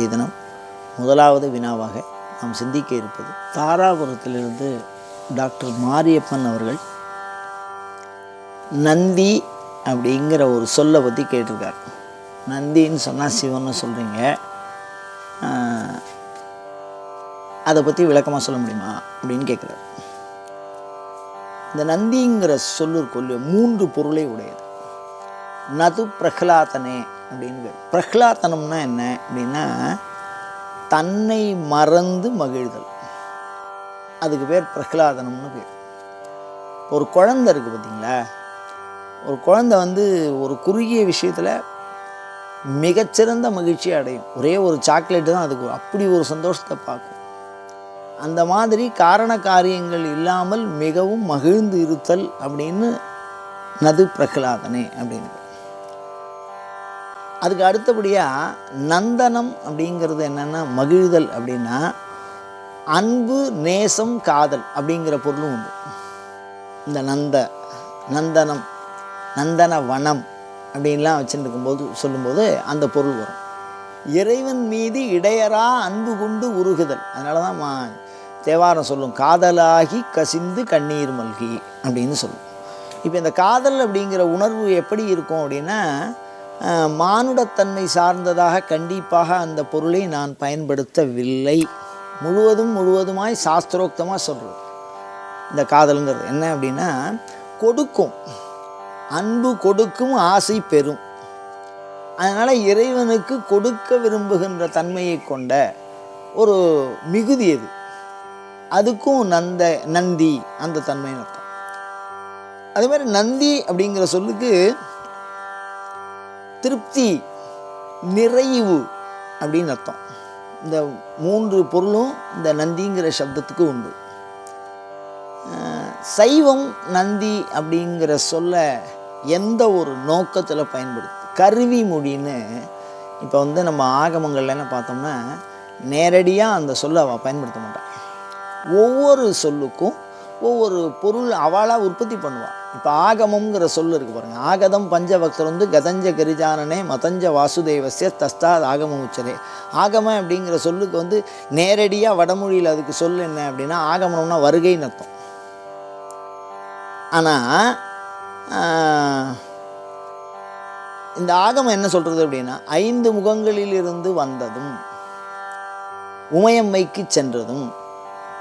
இன்றைய தினம் முதலாவது வினாவாக நாம் சிந்திக்க இருப்பது, தாராபுரத்திலிருந்து டாக்டர் மாரியப்பன் அவர்கள் நந்தி அப்படிங்கிற ஒரு சொல்லை பற்றி கேட்டிருக்கார். நந்தின்னு சொன்னால் சிவன்னு சொல்கிறீங்க, அதை பற்றி விளக்கமாக சொல்ல முடியுமா அப்படின்னு கேட்குறாரு. இந்த நந்திங்கிற சொல்லு மூன்று பொருளை உடையது. நது பிரகலாதனே அப்படின்னு பேர். பிரகலாதனம்னா என்ன அப்படின்னா தன்னை மறந்து மகிழ்தல், அதுக்கு பேர் பிரகலாதனம்னு பேர். ஒரு குழந்தை இருக்குது பார்த்தீங்களா, ஒரு குழந்தை ஒரு குறுகிய விஷயத்தில் மிகச்சிறந்த மகிழ்ச்சி அடையும். ஒரே ஒரு சாக்லேட்டு தான் அதுக்கு அப்படி ஒரு சந்தோஷத்தை பார்க்கும். அந்த மாதிரி காரண காரியங்கள் இல்லாமல் மிகவும் மகிழ்ந்து இருத்தல் அப்படின்னு நது பிரகலாதனே அப்படின்னு. அதுக்கு அடுத்தபடியாக நந்தனம் அப்படிங்கிறது என்னென்னா மகிழ்தல் அப்படின்னா அன்பு, நேசம், காதல் அப்படிங்கிற பொருளும் உண்டு. இந்த நந்தனம், நந்தன வனம் அப்படின்லாம் வச்சுருக்கும்போது சொல்லும்போது அந்த பொருள் வரும். இறைவன் மீது இடையரா அன்பு கொண்டு உருகுதல். அதனால தான் தேவாரம் சொல்லும், காதலாகி கசிந்து கண்ணீர் மல்கி அப்படின்னு சொல்லும். இப்போ இந்த காதல் அப்படிங்கிற உணர்வு எப்படி இருக்கும் அப்படின்னா மானுடத்தன்மை சார்ந்ததாக கண்டிப்பாக அந்த பொருளை நான் பயன்படுத்தவில்லை. முழுவதுமாய் சாஸ்திரோக்தமாக சொல்கிறது. இந்த காதலுங்கிறது என்ன அப்படின்னா கொடுக்கும், அன்பு கொடுக்கும், ஆசை பெறும். அதனால் இறைவனுக்கு கொடுக்க விரும்புகின்ற தன்மையை கொண்ட ஒரு மிகுதி அது. அதுக்கும் நந்தி அந்த தன்மைன்னு அர்த்தம். அதே மாதிரி நந்தி அப்படிங்கிற சொல்லுக்கு திருப்தி, நிறைவு அப்படின்னு அர்த்தம். இந்த மூன்று பொருளும் இந்த நந்திங்கிற சப்தத்துக்கு உண்டு. சைவம் நந்தி அப்படிங்கிற சொல்ல எந்த ஒரு நோக்கத்தில் பயன்படுத்து, கருவி மொழின்னு இப்போ நம்ம ஆகமங்கள்லாம் பார்த்தோம்னா நேரடியாக அந்த சொல்லை அவள் பயன்படுத்த மாட்டாள். ஒவ்வொரு சொல்லுக்கும் ஒவ்வொரு பொருள் அவளாக உற்பத்தி பண்ணுவாள். இப்போ ஆகமங்கிற சொல்லு இருக்குது பாருங்கள். ஆகதம் பஞ்சபக்தர் கதஞ்ச கரிஜானனே மதஞ்ச வாசுதேவசிய தஸ்தாத் ஆகம உச்சரே. ஆகமம் அப்படிங்கிற சொல்லுக்கு நேரடியாக வடமொழியில் அதுக்கு சொல் என்ன அப்படின்னா ஆகமம்னா வருகைன்னு அர்த்தம். ஆனால் இந்த ஆகமம் என்ன சொல்கிறது அப்படின்னா 5 முகங்களிலிருந்து வந்ததும், உமையம்மைக்கு சென்றதும்,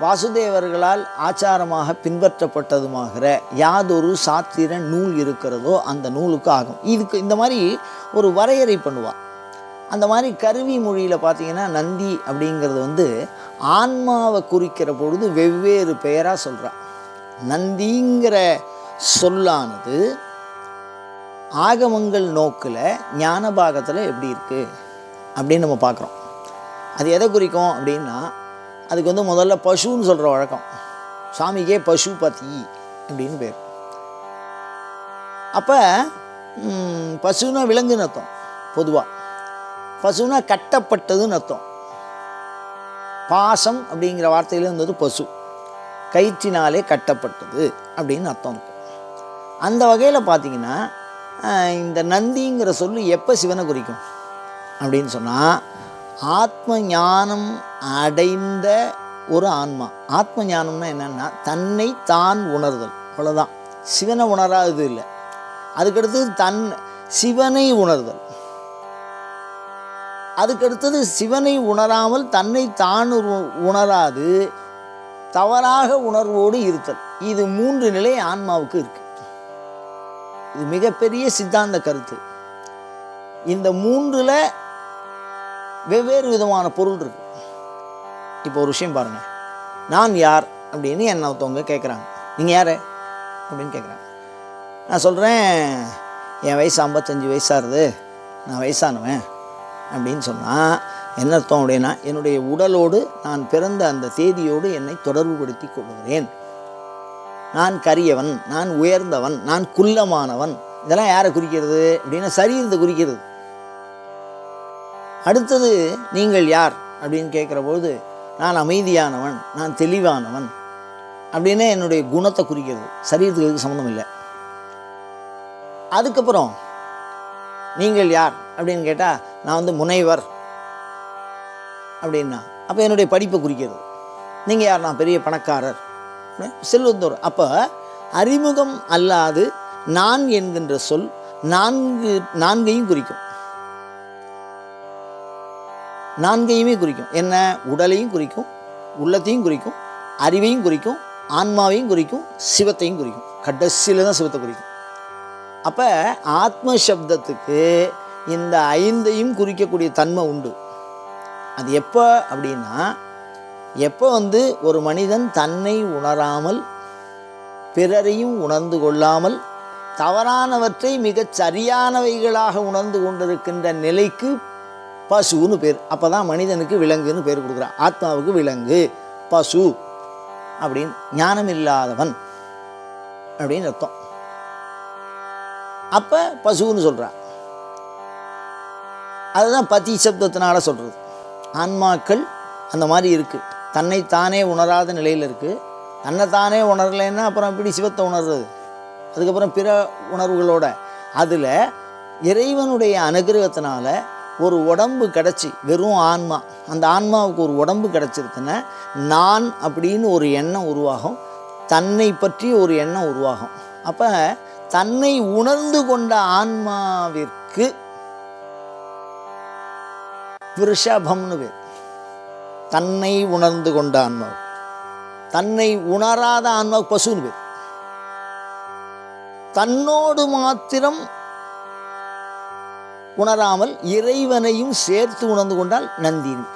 வாசுதேவர்களால் ஆச்சாரமாக பின்பற்றப்பட்டதுமாகிற யாதொரு சாத்திர நூல் இருக்கிறதோ அந்த நூலுக்கு ஆகும். இதுக்கு இந்த மாதிரி ஒரு வரையறை பண்ணுவாள். அந்த மாதிரி கருவி மொழியில் பார்த்தீங்கன்னா நந்தி அப்படிங்கிறது ஆன்மாவை குறிக்கிற பொழுது வெவ்வேறு பெயராக சொல்கிறாள். நந்திங்கிற சொல்லானது ஆகமங்கள் நோக்கில் ஞான பாகத்தில் எப்படி இருக்குது அப்படின்னு நம்ம பார்க்குறோம். அது எதை குறிக்கும் அப்படின்னா அதுக்கு முதல்ல பசுன்னு சொல்கிற வழக்கம். சாமிக்கே பசுபதி அப்படின்னு பேர். அப்போ பசுனா விலங்குன்னு அர்த்தம். பொதுவாக பசுனா கட்டப்பட்டதுன்னு அர்த்தம். பாசம் அப்படிங்கிற வார்த்தையில இருந்தது பசு, கயிற்றினாலே கட்டப்பட்டது அப்படின்னு அர்த்தம் இருக்கும். அந்த வகையில் பார்த்திங்கன்னா இந்த நந்திங்கிற சொல்லு எப்போ சிவனை குறிக்கும் அப்படின்னு சொன்னால் ஆத்ம ஞானம் அடைந்த ஒரு ஆன்மா. ஆத்ம ஞானம்னா என்னென்னா தன்னை தான் உணர்தல், அவ்வளோதான். சிவனை உணராதது இல்லை. அதுக்கடுத்தது சிவனை உணர்தல். அதுக்கடுத்தது சிவனை உணராமல் தன்னை தான் உணராது தவறாக உணர்வோடு இருத்தல். இது 3 நிலை ஆன்மாவுக்கு இருக்கு. இது மிகப்பெரிய சித்தாந்த கருத்து. இந்த 3ல் வெவ்வேறு விதமான பொருள் இருக்கு. இப்போ ஒரு விஷயம் பாருங்கள். நான் யார் அப்படின்னு என்ன ஒருத்தவங்க கேட்குறாங்க. நீங்கள் யார் அப்படின்னு கேட்குறாங்க. நான் சொல்கிறேன் என் வயசு 55 வயசாகுது, நான் வயசானவன் அப்படின்னு சொன்னால் என்ன அர்த்தம் அப்படின்னா என்னுடைய உடலோடு நான் பிறந்த அந்த தேதியோடு என்னை தொடர்புபடுத்தி கொள்கிறேன். நான் கரியவன், நான் உயர்ந்தவன், நான் குள்ளமானவன். இதெல்லாம் யாரை குறிக்கிறது அப்படின்னா சரீரத்தை குறிக்கிறது. அடுத்தது நீங்கள் யார் அப்படின்னு கேட்குற பொழுது நான் அமைதியானவன், நான் தெளிவானவன் அப்படின்னு என்னுடைய குணத்தை குறிக்கிறது. சரீரத்துக்கு சம்மந்தம் இல்லை. அதுக்கப்புறம் நீங்கள் யார் அப்படின்னு கேட்டால் நான் முனைவர், அப்படின்னா அப்போ என்னுடைய படிப்பை குறிக்கிறது. நீங்கள் யார்? நான் பெரிய பணக்காரர், செல்வந்தோர். அப்போ அறிமுகம் அல்லாது நான் என்கின்ற சொல் நான்கையும் குறிக்கும். நான்கையுமே குறிக்கும். என்ன? உடலையும் குறிக்கும், உள்ளத்தையும் குறிக்கும், அறிவையும் குறிக்கும், ஆன்மாவையும் குறிக்கும், சிவத்தையும் குறிக்கும். கடைசியில் தான் சிவத்தை குறிக்கும். அப்போ ஆத்ம சப்தத்துக்கு இந்த 5ஐயும் குறிக்கக்கூடிய தன்மை உண்டு. அது எப்போ அப்படின்னா, எப்போ ஒரு மனிதன் தன்னை உணராமல் பிறரையும் உணர்ந்து கொள்ளாமல் தவறானவற்றை மிகச் சரியானவைகளாக உணர்ந்து கொண்டிருக்கின்ற நிலைக்கு பசுன்னு பேர். அப்போ தான் மனிதனுக்கு விலங்குன்னு பேர் கொடுக்குறான். ஆத்மாவுக்கு விலங்கு, பசு அப்படின்னு, ஞானம் இல்லாதவன் அப்படின்னு அர்த்தம். அப்போ பசுன்னு சொல்கிறான். அதுதான் பதி சப்தத்தினால சொல்கிறது. ஆன்மாக்கள் அந்த மாதிரி இருக்குது. தன்னைத்தானே உணராத நிலையில் இருக்குது. தன்னைத்தானே உணரலைன்னா அப்புறம் எப்படி சிவத்தை உணர்றது? அதுக்கப்புறம் பிற உணர்வுகளோட. அதில் இறைவனுடைய அனுகிரகத்தினால ஒரு உடம்பு கிடச்சி, வெறும் ஆன்மா, அந்த ஆன்மாவுக்கு ஒரு உடம்பு கிடச்சிருக்குன்னா நான் அப்படின்னு ஒரு எண்ணம் உருவாகும், தன்னை பற்றி ஒரு எண்ணம் உருவாகும். அப்போ தன்னை உணர்ந்து கொண்ட ஆன்மாவிற்கு விருஷபம்னு பேர். தன்னை உணர்ந்து கொண்ட ஆன்மா. தன்னை உணராத ஆன்மாவுக்கு பசுன்னு பேர். தன்னோடு மாத்திரம் உணராமல் இறைவனையும் சேர்த்து உணர்ந்து கொண்டால் நந்தின்னு.